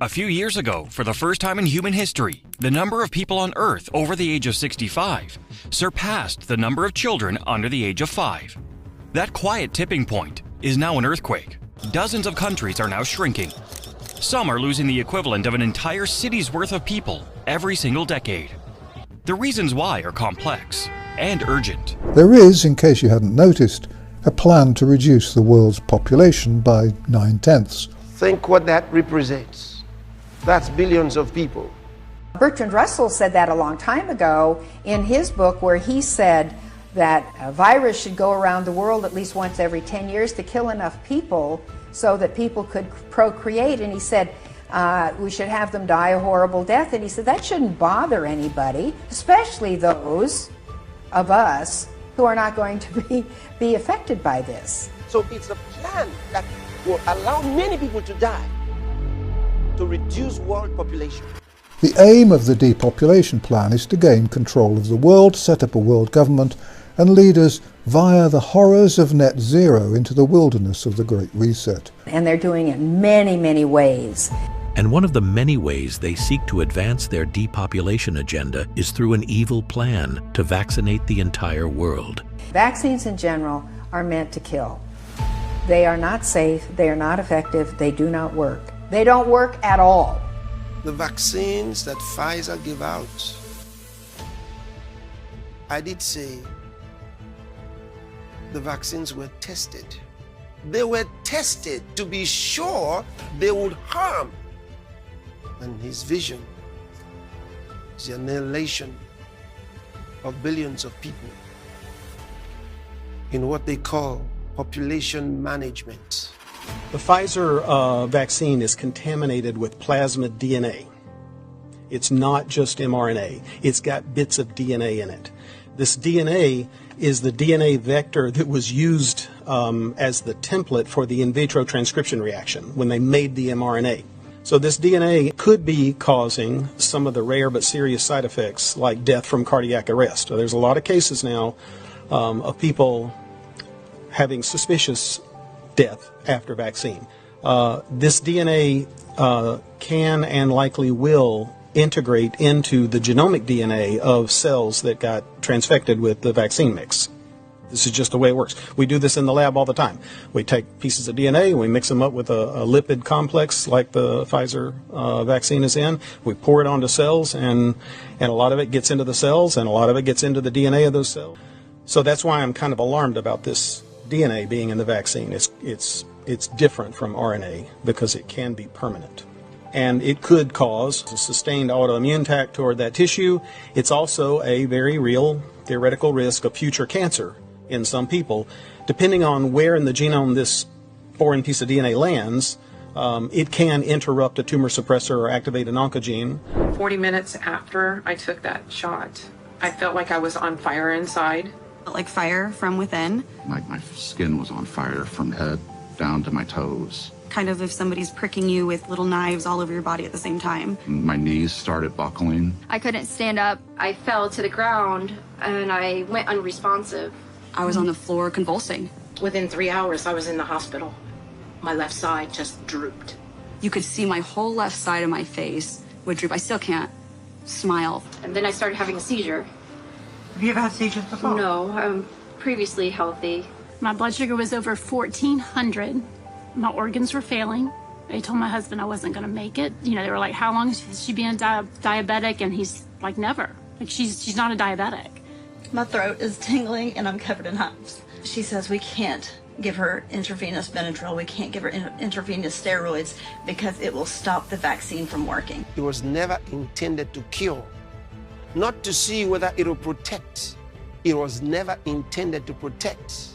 A few years ago, for the first time in human history, the number of people on Earth over the age of 65 surpassed the number of children under the age of 5. That quiet tipping point is now an earthquake. Dozens of countries are now shrinking. Some are losing the equivalent of an entire city's worth of people every single decade. The reasons why are complex and urgent. There is, in case you hadn't noticed, a plan to reduce the world's population by 9/10. Think what that represents. That's billions of people. Bertrand Russell said that a long time ago in his book, where he said that a virus should go around the world at least once every 10 years to kill enough people so that people could procreate. And he said we should have them die a horrible death. And he said that shouldn't bother anybody, especially those of us who are not going to be affected by this. So it's a plan that will allow many people to die, to reduce world population. The aim of the depopulation plan is to gain control of the world, set up a world government, and lead us via the horrors of net zero into the wilderness of the Great Reset. And they're doing it in many, many ways. And one of the many ways they seek to advance their depopulation agenda is through an evil plan to vaccinate the entire world. Vaccines in general are meant to kill. They are not safe, they are not effective, they do not work. They don't work at all. The vaccines that Pfizer give out, I did say the vaccines were tested. They were tested to be sure they would harm. And his vision is the annihilation of billions of people in what they call population management. The Pfizer vaccine is contaminated with plasmid DNA. It's not just mRNA. It's got bits of DNA in it. This DNA is the DNA vector that was used as the template for the in vitro transcription reaction when they made the mRNA. So this DNA could be causing some of the rare but serious side effects like death from cardiac arrest. So there's a lot of cases now of people having suspicious death after vaccine. This DNA can and likely will integrate into the genomic DNA of cells that got transfected with the vaccine mix. This is just the way it works. We do this in the lab all the time. We take pieces of DNA, we mix them up with a lipid complex like the Pfizer vaccine is in. We pour it onto cells, and a lot of it gets into the cells, and a lot of it gets into the DNA of those cells. So that's why I'm kind of alarmed about this DNA being in the vaccine. It's different from RNA because it can be permanent. And it could cause a sustained autoimmune attack toward that tissue. It's also a very real theoretical risk of future cancer in some people. Depending on where in the genome this foreign piece of DNA lands, it can interrupt a tumor suppressor or activate an oncogene. 40 minutes after I took that shot, I felt like I was on fire inside. Like fire from within. Like my skin was on fire from head down to my toes. Kind of if somebody's pricking you with little knives all over your body at the same time. My knees started buckling. I couldn't stand up. I fell to the ground and I went unresponsive. I was on the floor convulsing. Within 3 hours, I was in the hospital. My left side just drooped. You could see my whole left side of my face would droop. I still can't smile. And then I started having a seizure. Have you ever had seizures before? No, I'm previously healthy. My blood sugar was over 1,400. My organs were failing. They told my husband I wasn't going to make it. You know, they were like, how long has she been diabetic? And he's like, never. Like, she's not a diabetic. My throat is tingling and I'm covered in hives. She says we can't give her intravenous Benadryl. We can't give her intravenous steroids because it will stop the vaccine from working. It was never intended to cure, not to see whether it will protect. It was never intended to protect.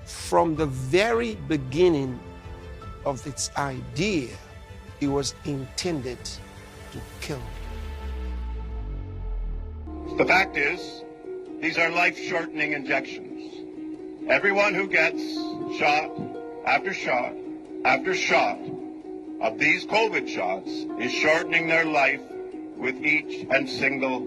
From the very beginning of its idea, it was intended to kill. The fact is, these are life-shortening injections. Everyone who gets shot after shot after shot of these COVID shots is shortening their life with each and single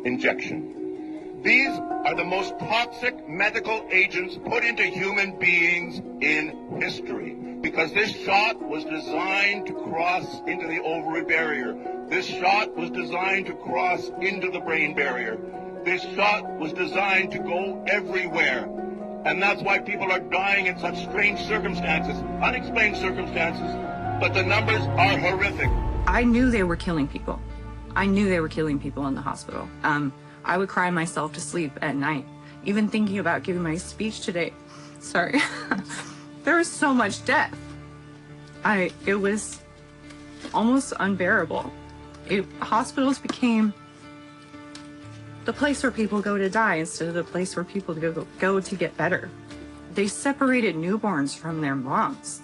injection. These are the most toxic medical agents put into human beings in history. because this shot was designed to cross into the ovary barrier. This shot was designed to cross into the brain barrier. This shot was designed to go everywhere. And that's why people are dying in such strange circumstances, unexplained circumstances, but the numbers are horrific. I knew they were killing people. I knew they were killing people in the hospital. I would cry myself to sleep at night. Even thinking about giving my speech today, sorry, there was so much death. It was almost unbearable. Hospitals became the place where people go to die instead of the place where people go to get better. They separated newborns from their moms.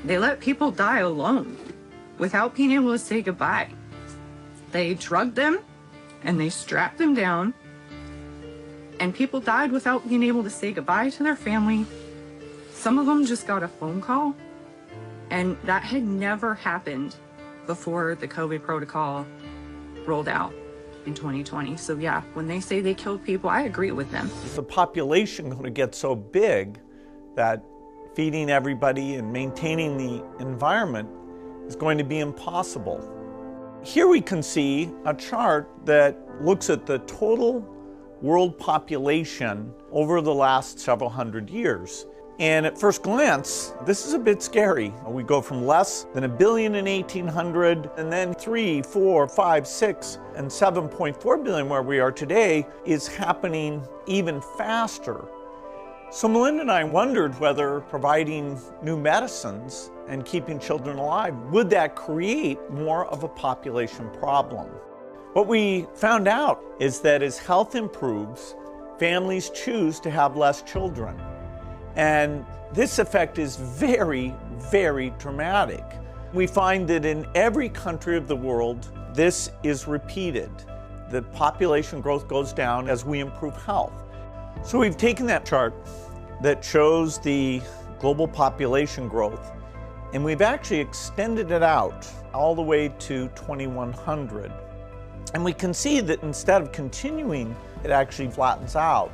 They let people die alone without being able to say goodbye. They drugged them and they strapped them down, and people died without being able to say goodbye to their family. Some of them just got a phone call, and that had never happened before the COVID protocol rolled out in 2020. So yeah, when they say they killed people, I agree with them. Is the population going to get so big that feeding everybody and maintaining the environment is going to be impossible? Here we can see a chart that looks at the total world population over the last several hundred years. And at first glance, this is a bit scary. We go from less than 1 billion in 1800, and then 3, 4, 5, 6, and 7.4 billion where we are today is happening even faster. So Melinda and I wondered whether providing new medicines and keeping children alive, would that create more of a population problem? What we found out is that as health improves, families choose to have less children. And this effect is very, very dramatic. We find that in every country of the world, this is repeated. The population growth goes down as we improve health. So we've taken that chart that shows the global population growth, and we've actually extended it out all the way to 2100. And we can see that instead of continuing, it actually flattens out.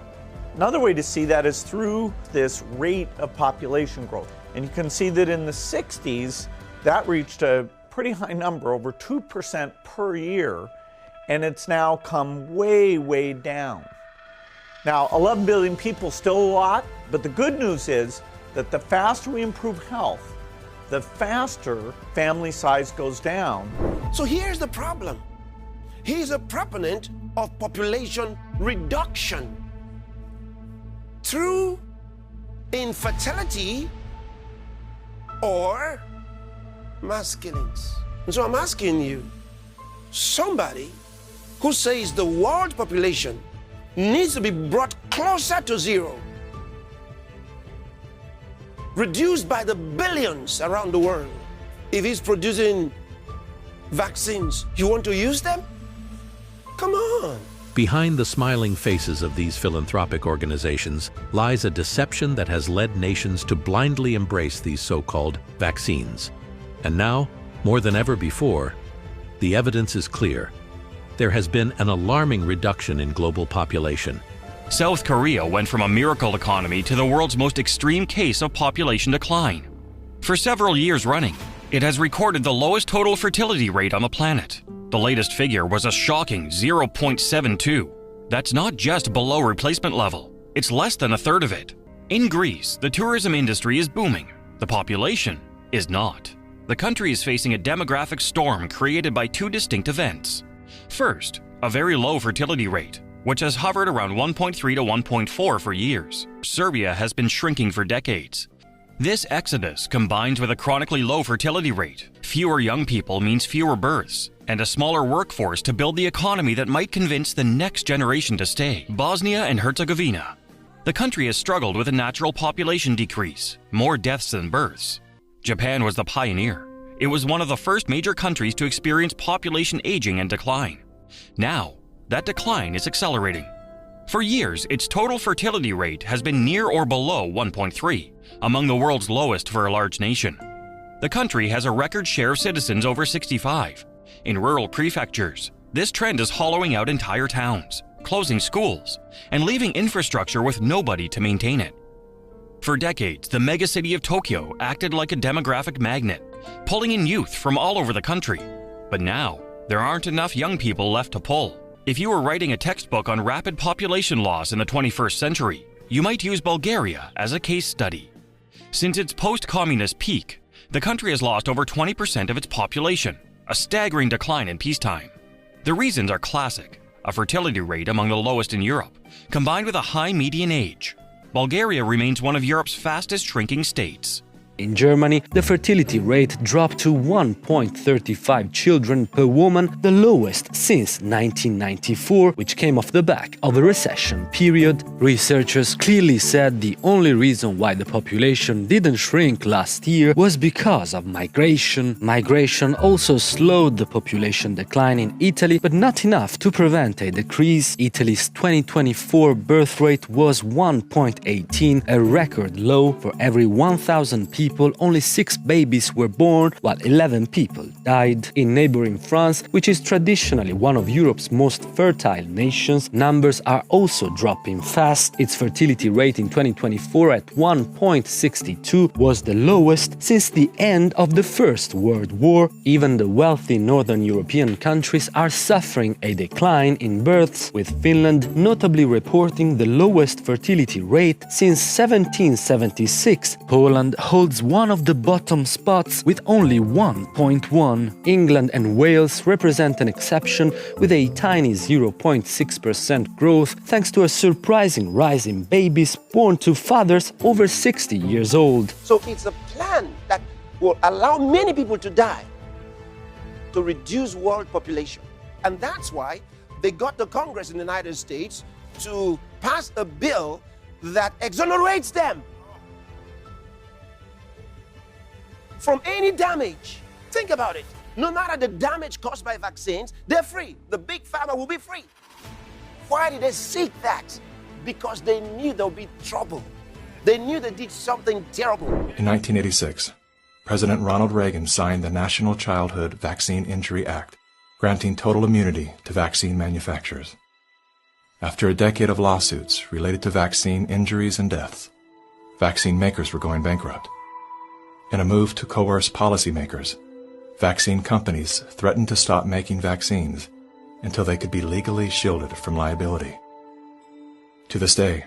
Another way to see that is through this rate of population growth. And you can see that in the 60s, that reached a pretty high number, over 2% per year, and it's now come way, way down. Now, 11 billion people, still a lot, but the good news is that the faster we improve health, the faster family size goes down. So here's the problem. He's a proponent of population reduction through infertility or mass killings. And so I'm asking you, somebody who says the world population needs to be brought closer to zero, reduced by the billions around the world. If he's producing vaccines, you want to use them? Come on. Behind the smiling faces of these philanthropic organizations lies a deception that has led nations to blindly embrace these so-called vaccines. And now, more than ever before, the evidence is clear. There has been an alarming reduction in global population. South Korea went from a miracle economy to the world's most extreme case of population decline. For several years running, it has recorded the lowest total fertility rate on the planet. The latest figure was a shocking 0.72. That's not just below replacement level, it's less than a third of it. In Greece, the tourism industry is booming. The population is not. The country is facing a demographic storm created by two distinct events. First, a very low fertility rate, which has hovered around 1.3 to 1.4 for years. Serbia has been shrinking for decades. This exodus combines with a chronically low fertility rate. Fewer young people means fewer births, and a smaller workforce to build the economy that might convince the next generation to stay. Bosnia and Herzegovina. The country has struggled with a natural population decrease, more deaths than births. Japan was the pioneer. It was one of the first major countries to experience population aging and decline. Now, that decline is accelerating. For years, its total fertility rate has been near or below 1.3, among the world's lowest for a large nation. The country has a record share of citizens over 65. In rural prefectures, this trend is hollowing out entire towns, closing schools, and leaving infrastructure with nobody to maintain it. For decades, the megacity of Tokyo acted like a demographic magnet, pulling in youth from all over the country. But now, there aren't enough young people left to pull. If you were writing a textbook on rapid population loss in the 21st century, you might use Bulgaria as a case study. Since its post-communist peak, the country has lost over 20% of its population, a staggering decline in peacetime. The reasons are classic: a fertility rate among the lowest in Europe, combined with a high median age. Bulgaria remains one of Europe's fastest shrinking states. In Germany, the fertility rate dropped to 1.35 children per woman, the lowest since 1994, which came off the back of a recession period. Researchers clearly said the only reason why the population didn't shrink last year was because of migration. Migration also slowed the population decline in Italy, but not enough to prevent a decrease. Italy's 2024 birth rate was 1.18, a record low. For every 1,000 people, only 6 babies were born, while 11 people died. In neighboring France, which is traditionally one of Europe's most fertile nations, numbers are also dropping fast. Its fertility rate in 2024 at 1.62 was the lowest since the end of the First World War. Even the wealthy northern European countries are suffering a decline in births, with Finland notably reporting the lowest fertility rate since 1776. Poland holds one of the bottom spots with only 1.1. England and Wales represent an exception with a tiny 0.6% growth thanks to a surprising rise in babies born to fathers over 60 years old. So it's a plan that will allow many people to die to reduce world population. And that's why they got the Congress in the United States to pass a bill that exonerates them from any damage. Think about it. No matter the damage caused by vaccines, they're free. The big pharma will be free. Why did they seek that? Because they knew there would be trouble. They knew they did something terrible. In 1986, President Ronald Reagan signed the National Childhood Vaccine Injury Act, granting total immunity to vaccine manufacturers. After a decade of lawsuits related to vaccine injuries and deaths, vaccine makers were going bankrupt. In a move to coerce policymakers, vaccine companies threatened to stop making vaccines until they could be legally shielded from liability. To this day,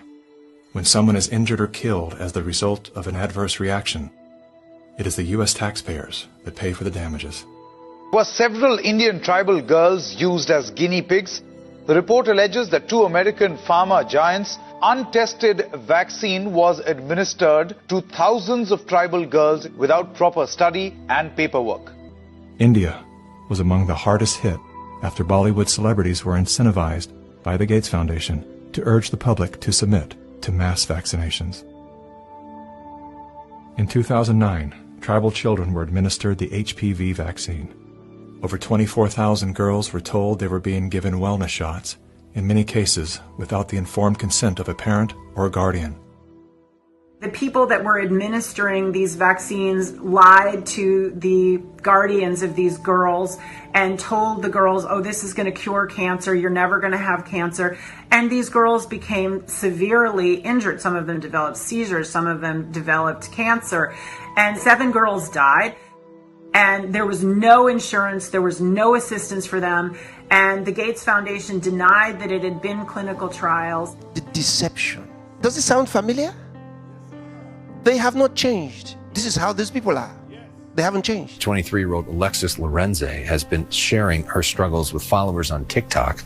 when someone is injured or killed as the result of an adverse reaction, it is the U.S. taxpayers that pay for the damages. There were several Indian tribal girls used as guinea pigs. The report alleges that 2 American pharma giants' untested vaccine was administered to thousands of tribal girls without proper study and paperwork. India was among the hardest hit after Bollywood celebrities were incentivized by the Gates Foundation to urge the public to submit to mass vaccinations. In 2009, tribal children were administered the HPV vaccine. Over 24,000 girls were told they were being given wellness shots, in many cases without the informed consent of a parent or a guardian. The people that were administering these vaccines lied to the guardians of these girls and told the girls, oh, this is going to cure cancer, you're never going to have cancer. And these girls became severely injured. Some of them developed seizures, some of them developed cancer, and 7 girls died. And there was no insurance, there was no assistance for them, and the Gates Foundation denied that it had been clinical trials. The deception. Does it sound familiar? They have not changed. This is how these people are. They haven't changed. 23-year-old Alexis Lorenze has been sharing her struggles with followers on TikTok.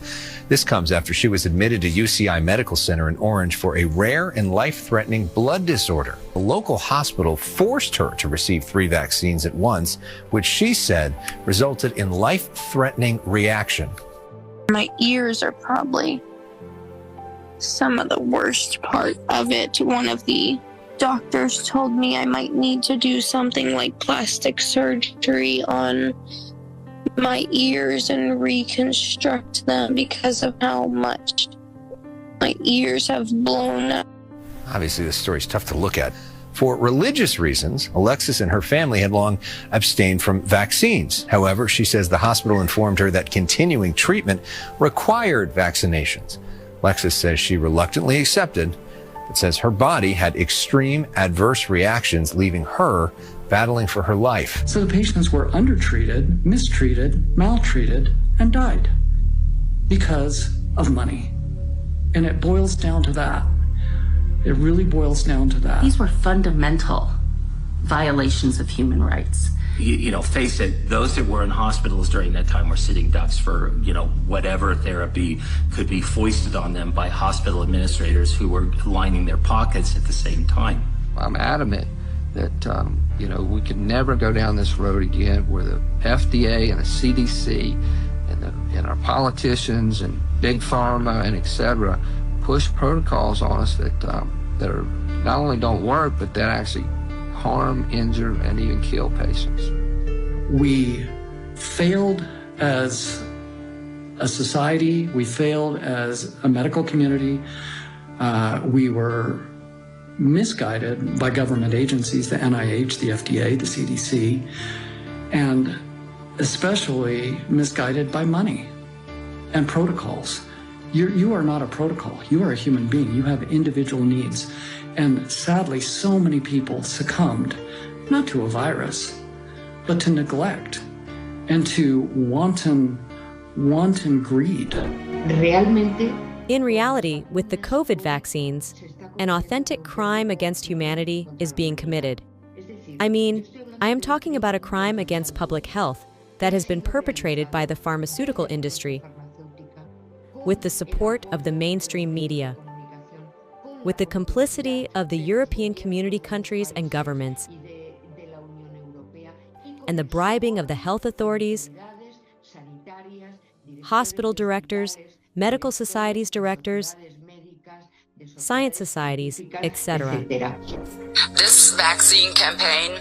This comes after she was admitted to UCI Medical Center in Orange for a rare and life-threatening blood disorder. The local hospital forced her to receive 3 vaccines at once, which she said resulted in life-threatening reaction. My ears are probably some of the worst part of it. One of the doctors told me I might need to do something like plastic surgery on my ears and reconstruct them because of how much my ears have blown up. Obviously, this story is tough to look at. For religious reasons, Alexis and her family had long abstained from vaccines. However, she says the hospital informed her that continuing treatment required vaccinations. Alexis says she reluctantly accepted, that says her body had extreme adverse reactions, leaving her battling for her life. So the patients were undertreated, mistreated, maltreated, and died because of money. And it boils down to that. It really boils down to that. These were fundamental violations of human rights. You know, face it, those that were in hospitals during that time were sitting ducks for, you know, whatever therapy could be foisted on them by hospital administrators who were lining their pockets at the same time. I'm adamant that, you know, we can never go down this road again where the FDA and the CDC and our politicians and big pharma and et cetera push protocols on us that are not only don't work, but that actually harm, injure, and even kill patients. We failed as a society. We failed as a medical community. We were misguided by government agencies, the NIH, the FDA, the CDC, and especially misguided by money and protocols. You are not a protocol. You are a human being. You have individual needs. And sadly, so many people succumbed, not to a virus, but to neglect and to wanton greed. In reality, with the COVID vaccines, an authentic crime against humanity is being committed. I mean, I am talking about a crime against public health that has been perpetrated by the pharmaceutical industry with the support of the mainstream media, with the complicity of the European community countries and governments, and the bribing of the health authorities, hospital directors, medical societies directors, science societies, etc. This vaccine campaign,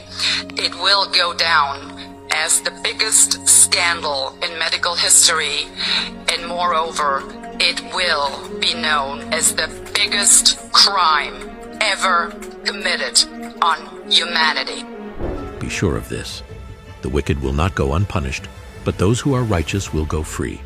it will go down as the biggest scandal in medical history, and moreover, it will be known as the biggest crime ever committed on humanity. Be sure of this. The wicked will not go unpunished, but those who are righteous will go free.